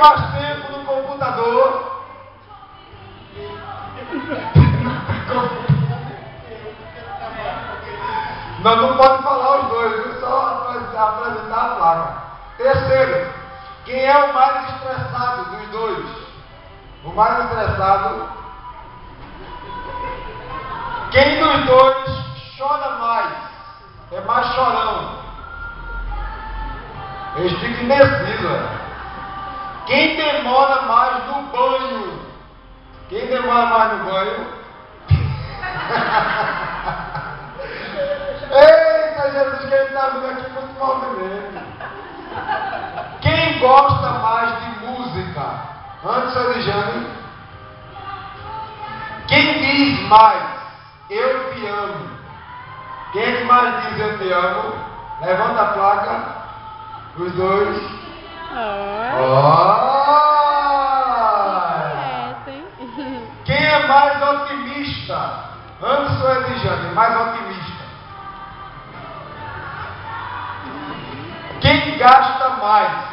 mais tempo no computador? Não pode falar os dois, viu? Só apresentar a placa. Terceiro, quem é o mais estressado dos dois? O mais estressado. Quem dos dois chora mais? É mais chorão. Eles ficam indecisos. Quem demora mais no banho? Quem demora mais no banho? Eita, Jesus, quem está vindo aqui muito movimento. Quem gosta mais de música? Anderson e Jane. Quem diz mais, eu te amo? Quem é que mais diz eu te amo? Levanta a placa. Os dois. Quem é mais otimista? Anderson e Jane, mais otimista. Quem gasta mais?